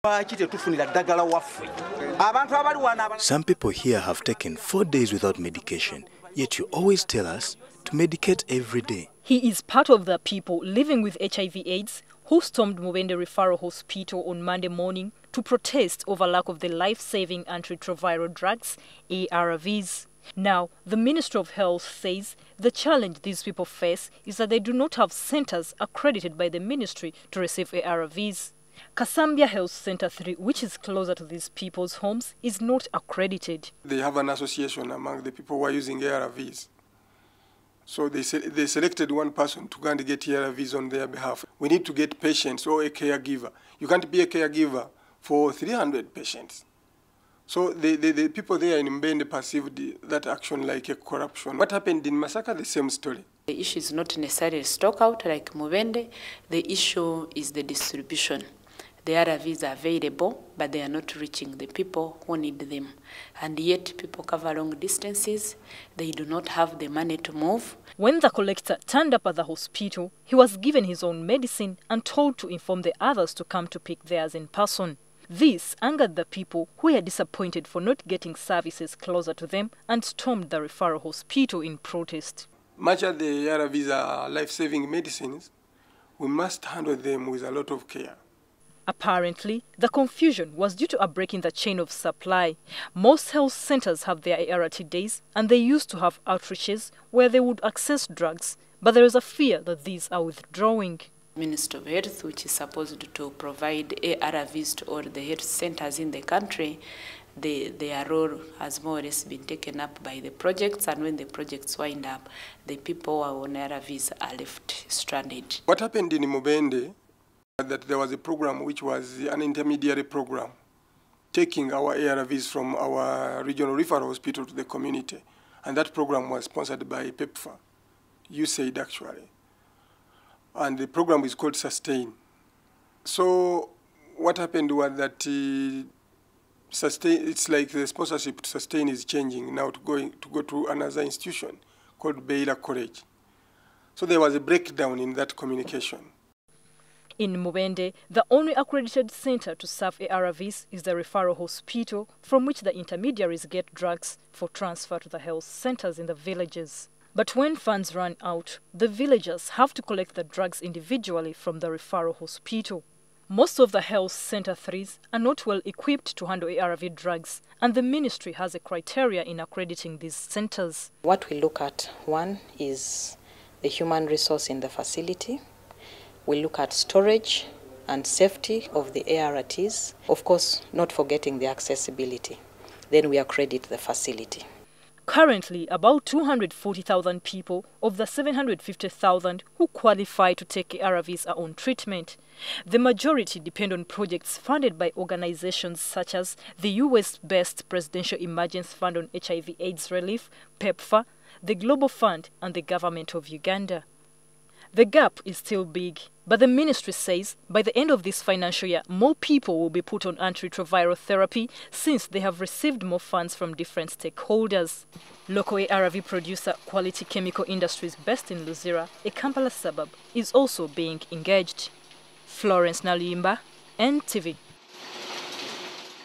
Some people here have taken 4 days without medication, yet you always tell us to medicate every day. He is part of the people living with HIV/AIDS who stormed Mubende Referral Hospital on Monday morning to protest over lack of the life-saving anti-retroviral drugs, ARVs. Now, the Ministry of Health says the challenge these people face is that they do not have centers accredited by the ministry to receive ARVs. Kasambia Health Center 3, which is closer to these people's homes, is not accredited. They have an association among the people who are using ARVs. So they selected one person to go and get ARVs on their behalf. We need to get patients or a caregiver. You can't be a caregiver for 300 patients. So the people there in Mubende perceived that action like a corruption. What happened in Masaka, the same story. The issue is not necessarily stock out like Mubende. The issue is the distribution. The ARVs are available, but they are not reaching the people who need them. And yet people cover long distances. They do not have the money to move. When the collector turned up at the hospital, he was given his own medicine and told to inform the others to come to pick theirs in person. This angered the people who were disappointed for not getting services closer to them and stormed the referral hospital in protest. Much as the ARVs are life-saving medicines, we must handle them with a lot of care. Apparently, the confusion was due to a break in the chain of supply. Most health centers have their ART days, and they used to have outreaches where they would access drugs, but there is a fear that these are withdrawing. Ministry of Health, which is supposed to provide ARVs to all the health centers in the country, their role has more or less been taken up by the projects, and when the projects wind up, the people who are on ARVs are left stranded. What happened in Mubende, that there was a program which was an intermediary program, taking our ARVs from our regional referral hospital to the community. And that program was sponsored by PEPFAR, USAID actually. And the program is called Sustain. So what happened was that it's like the sponsorship to Sustain is changing now to go to another institution called Baylor College. So there was a breakdown in that communication. In Mubende, the only accredited center to serve ARVs is the referral hospital, from which the intermediaries get drugs for transfer to the health centers in the villages. But when funds run out, the villagers have to collect the drugs individually from the referral hospital. Most of the health center 3s are not well equipped to handle ARV drugs, and the ministry has a criteria in accrediting these centers. What we look at, one, is the human resource in the facility. We look at storage and safety of the ARTs. Of course, not forgetting the accessibility. Then we accredit the facility. Currently, about 240,000 people of the 750,000 who qualify to take ARVs are on treatment. The majority depend on projects funded by organizations such as the US-based Presidential Emergency Fund on HIV/AIDS Relief, PEPFAR, the Global Fund, and the Government of Uganda. The gap is still big, but the ministry says by the end of this financial year, more people will be put on anti-retroviral therapy since they have received more funds from different stakeholders. Local ARV producer Quality Chemical Industries, based in Luzira, a Kampala suburb, is also being engaged. Florence Nalimba, NTV.